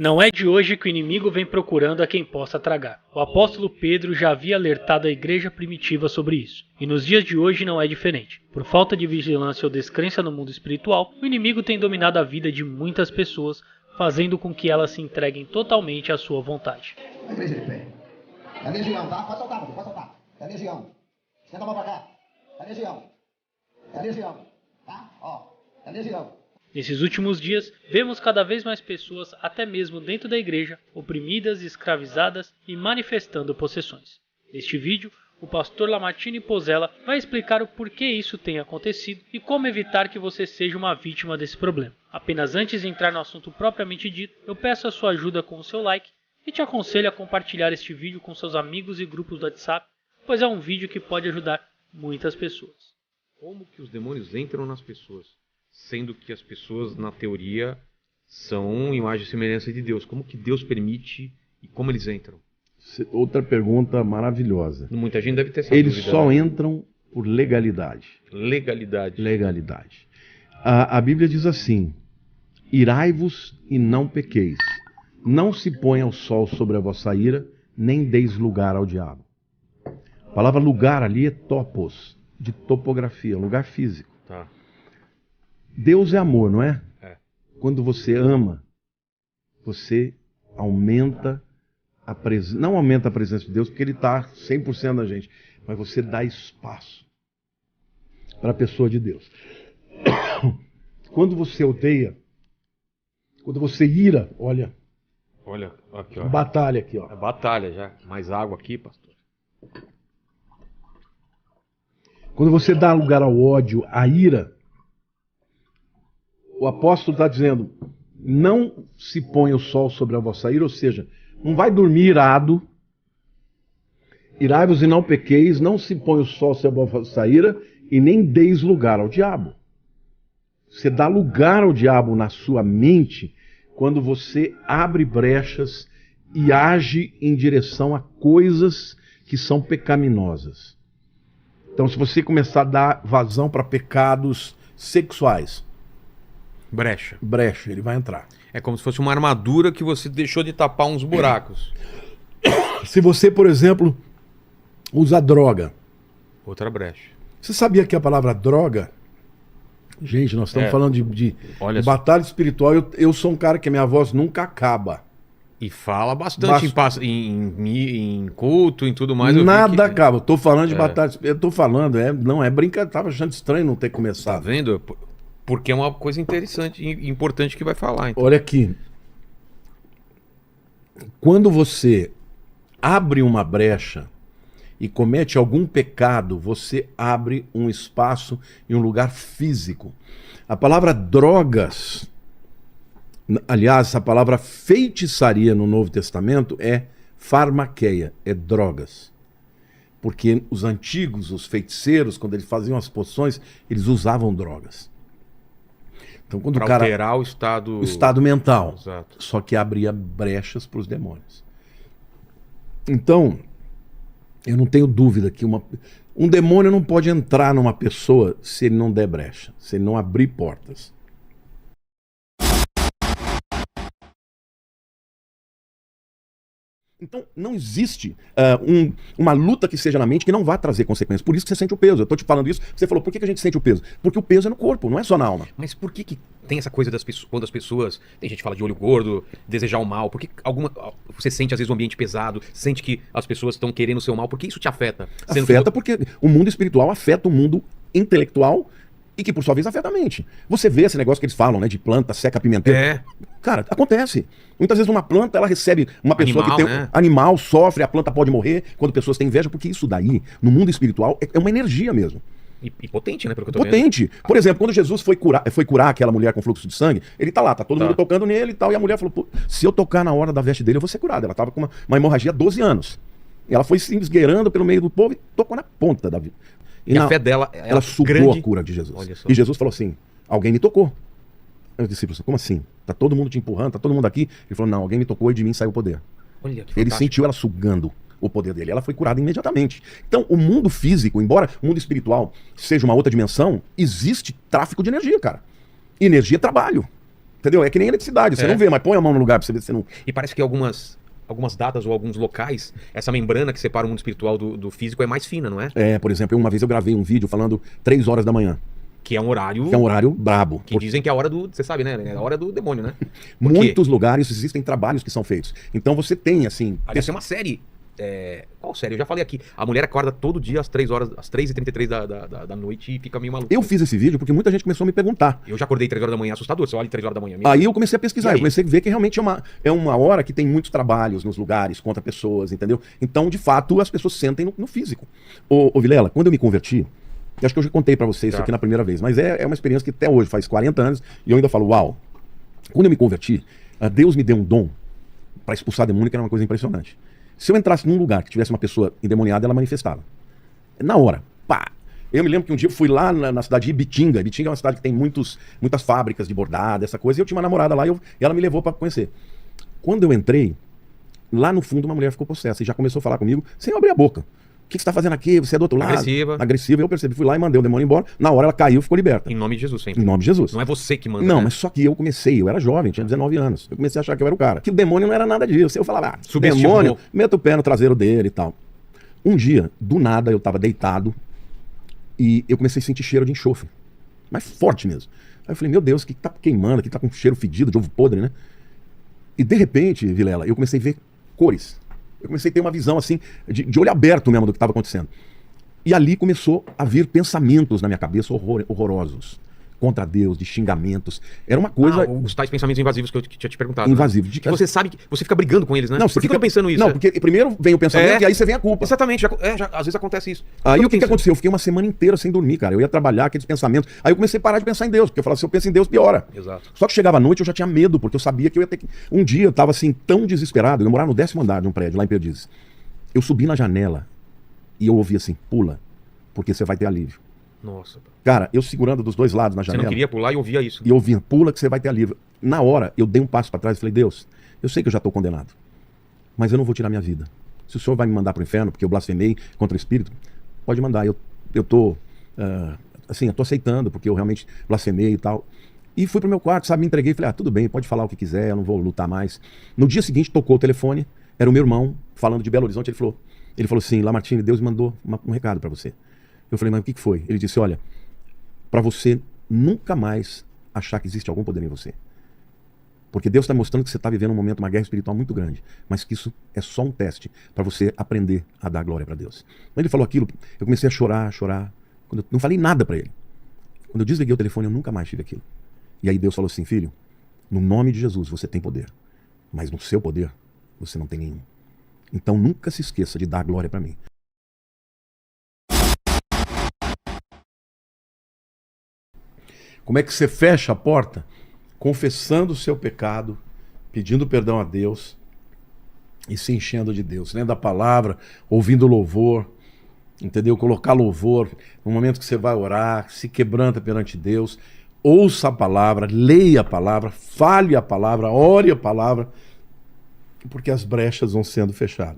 Não é de hoje que o inimigo vem procurando a quem possa tragar. O apóstolo Pedro já havia alertado a igreja primitiva sobre isso. E nos dias de hoje não é diferente. Por falta de vigilância ou descrença no mundo espiritual, o inimigo tem dominado a vida de muitas pessoas, fazendo com que elas se entreguem totalmente à sua vontade. A igreja de pé. É legião, tá? Pode soltar, pode soltar. É legião. Senta a mão pra cá. É legião. É legião. Tá? Ó. É legião. Nesses últimos dias, vemos cada vez mais pessoas, até mesmo dentro da igreja, oprimidas, escravizadas e manifestando possessões. Neste vídeo, o pastor Lamartine Pozzella vai explicar o porquê isso tem acontecido e como evitar que você seja uma vítima desse problema. Apenas antes de entrar no assunto propriamente dito, eu peço a sua ajuda com o seu like e te aconselho a compartilhar este vídeo com seus amigos e grupos do WhatsApp, pois é um vídeo que pode ajudar muitas pessoas. Como que os demônios entram nas pessoas? Sendo que as pessoas, na teoria, são imagem e semelhança de Deus. Como que Deus permite e como eles entram? Outra pergunta maravilhosa. Muita gente deve ter essa Eles dúvida, só né? entram por legalidade. Legalidade. Legalidade. A Bíblia diz assim: irai-vos e não pequeis. Não se ponha o sol sobre a vossa ira, nem deis lugar ao diabo. A palavra lugar ali é topos, de topografia, lugar físico. Tá. Deus é amor, não é? É. Quando você ama, você aumenta a presença. Não aumenta a presença de Deus, porque Ele está 100% na gente. Mas você dá espaço para a pessoa de Deus. Quando você odeia, quando você ira, olha, Aqui, ó. batalha aqui, ó. É batalha já. Mais água aqui, pastor. Quando você dá lugar ao ódio, à ira, o apóstolo está dizendo: não se ponha o sol sobre a vossa ira, ou seja, não vai dormir irado. Irai-vos e não pequeis, não se ponha o sol sobre a vossa ira, e nem deis lugar ao diabo. Você dá lugar ao diabo na sua mente quando você abre brechas e age em direção a coisas que são pecaminosas. Então, se você começar a dar vazão para pecados sexuais, Brecha. ele vai entrar. É como se fosse uma armadura que você deixou de tapar uns buracos. Se você, por exemplo, usa droga. Outra brecha. Você sabia que a palavra droga... Gente, nós estamos falando de Olha só. batalha espiritual. Eu sou um cara que a minha voz nunca acaba. E fala bastante em culto, em tudo mais. Nada acaba. Eu tô falando de batalha espiritual. Eu tô falando, não é brincadeira. Tava achando estranho não ter Tá começado. vendo? Porque é uma coisa interessante e importante que vai falar. Então. Olha aqui. Quando você abre uma brecha e comete algum pecado, você abre um espaço e um lugar físico. A palavra drogas, aliás, a palavra feitiçaria no Novo Testamento é farmaqueia, é drogas. Porque os antigos, os feiticeiros, quando eles faziam as poções, eles usavam drogas. Então, quando Pra o cara... alterar o estado... O estado mental. Exato. Só que abria brechas para os demônios. Então, eu não tenho dúvida que um demônio não pode entrar numa pessoa se ele não der brecha, se ele não abrir portas. Então, não existe uma luta que seja na mente que não vá trazer consequências. Por isso que você sente o peso. Eu estou te falando isso. Você falou, por que a gente sente o peso? Porque o peso é no corpo, não é só na alma. Mas por que tem essa coisa das pessoas, quando as pessoas... Tem gente que fala de olho gordo, desejar o mal. Por que você sente às vezes um ambiente pesado, sente que as pessoas estão querendo o seu mal? Por que isso te afeta? Afeta porque o mundo espiritual afeta o mundo intelectual e que por sua vez afeta a mente. Você vê esse negócio que eles falam, né, de planta seca pimenteira. É. Cara, acontece. Muitas vezes uma planta, ela recebe uma pessoa Animal, que tem né? animal, sofre, a planta pode morrer quando pessoas têm inveja, porque isso daí, no mundo espiritual, é uma energia mesmo. E potente, né? Pelo que eu tô vendo. Potente. Por exemplo, quando Jesus foi curar aquela mulher com fluxo de sangue, ele tá lá, tá todo mundo tocando nele e tal, e a mulher falou, pô, se eu tocar na hora da veste dele, eu vou ser curada. Ela tava com uma hemorragia há 12 anos. E ela foi se esgueirando pelo meio do povo e tocou na ponta da vida. E a fé dela... Ela sugou grande... a cura de Jesus. Olha só. E Jesus falou assim, alguém me tocou. Aí os discípulos, como assim? Tá todo mundo te empurrando, tá todo mundo aqui? Ele falou, não, alguém me tocou e de mim saiu o poder. Olha que Ele fantástico. sentiu ela sugando o poder dele. Ela foi curada imediatamente. Então, o mundo físico, embora o mundo espiritual seja uma outra dimensão, existe tráfico de energia, cara. Energia é trabalho. Entendeu? É que nem eletricidade, você não vê, mas põe a mão no lugar pra você ver se você não... E parece que algumas datas ou alguns locais, essa membrana que separa o mundo espiritual do físico é mais fina, não é? Por exemplo, uma vez eu gravei um vídeo falando 3 horas da manhã, Que é um horário que é um horário brabo. que dizem que é a hora do... Você sabe, né? É a hora do demônio, né? Por quê? Muitos lugares existem trabalhos que são feitos. Então você tem, assim... Aliás, tem uma série... Qual série? Eu já falei aqui. A mulher acorda todo dia às 3 horas, às 3h33 da noite e fica meio maluca. Eu fiz esse vídeo porque muita gente começou a me perguntar. Eu já acordei 3 horas da manhã, assustador. Você olha 3 horas da manhã. Aí eu comecei a pesquisar, E aí? eu comecei a ver que realmente é uma hora que tem muitos trabalhos nos lugares, contra pessoas, entendeu? Então, de fato, as pessoas sentem no físico. Ô Vilela, quando eu me converti, eu acho que eu já contei pra você isso aqui na primeira vez, mas é uma experiência que até hoje, faz 40 anos, e eu ainda falo, uau. Quando eu me converti, Deus me deu um dom pra expulsar demônio, que era uma coisa impressionante. Se eu entrasse num lugar que tivesse uma pessoa endemoniada, ela manifestava. Na hora, pá! Eu me lembro que um dia eu fui lá na cidade de Ibitinga. Ibitinga é uma cidade que tem muitas fábricas de bordado, essa coisa, e eu tinha uma namorada lá e ela me levou pra conhecer. Quando eu entrei, lá no fundo uma mulher ficou possessa e já começou a falar comigo sem eu abrir a boca. O que você tá fazendo aqui? Você é do outro lado? Agressiva. Eu percebi, fui lá e mandei o demônio embora. Na hora ela caiu e ficou liberta. Em nome de Jesus, sempre. Em nome de Jesus. Não é você que manda, Não, né? mas só que eu era jovem, tinha 19 anos. Eu comecei a achar que eu era o cara. Que o demônio não era nada disso. Eu falava, Subestimou. demônio, meta o pé no traseiro dele e tal. Um dia, do nada, eu tava deitado e eu comecei a sentir cheiro de enxofre. Mas forte mesmo. Aí eu falei, meu Deus, o que tá queimando? O que tá com cheiro fedido de ovo podre, né? E de repente, Vilela, eu comecei a ver cores. Eu comecei a ter uma visão assim, de olho aberto mesmo do que estava acontecendo. E ali começou a vir pensamentos na minha cabeça horrorosos. Contra Deus, de xingamentos. Era uma coisa... Os tais pensamentos invasivos que eu tinha te perguntado. Invasivo. Né? Que você sabe que você fica brigando com eles, né? Não, Por que eu tô pensando isso? Não, porque primeiro vem o pensamento e aí você vem a culpa. Exatamente. Às vezes acontece isso. Aí o que aconteceu? Eu fiquei uma semana inteira sem dormir, cara. Eu ia trabalhar, aqueles pensamentos. Aí eu comecei a parar de pensar em Deus, porque eu falava, se eu penso em Deus, piora. Exato. Só que chegava à noite eu já tinha medo, porque eu sabia que eu ia ter que... Um dia eu tava assim, tão desesperado. Eu morava no 10º andar de um prédio, lá em Perdizes. Eu subi na janela e eu ouvi assim, pula, porque você vai ter alívio. Nossa. Cara, eu segurando dos dois lados na janela. Você não queria pular e ouvia isso. E ouvia, pula que você vai ter alívio. Na hora, eu dei um passo para trás e falei, Deus, eu sei que eu já estou condenado, mas eu não vou tirar minha vida. Se o Senhor vai me mandar para o inferno, porque eu blasfemei contra o Espírito, pode mandar. Eu tô aceitando, porque eu realmente blasfemei e tal. E fui pro meu quarto, sabe, me entreguei e falei, tudo bem, pode falar o que quiser, eu não vou lutar mais. No dia seguinte, tocou o telefone, era o meu irmão, falando de Belo Horizonte, ele falou assim, Lamartine, Deus me mandou um recado para você. Eu falei, mas o que foi? Ele disse, olha, para você nunca mais achar que existe algum poder em você. Porque Deus está mostrando que você está vivendo um momento, uma guerra espiritual muito grande, mas que isso é só um teste para você aprender a dar glória para Deus. Quando ele falou aquilo, eu comecei a chorar. Quando eu não falei nada para ele. Quando eu desliguei o telefone, eu nunca mais tive aquilo. E aí Deus falou assim, filho, no nome de Jesus você tem poder, mas no seu poder você não tem nenhum. Então nunca se esqueça de dar glória para mim. Como é que você fecha a porta? Confessando o seu pecado, pedindo perdão a Deus e se enchendo de Deus, lendo a palavra, ouvindo louvor, entendeu? Colocar louvor no momento que você vai orar, se quebranta perante Deus, ouça a palavra, leia a palavra, fale a palavra, ore a palavra, porque as brechas vão sendo fechadas.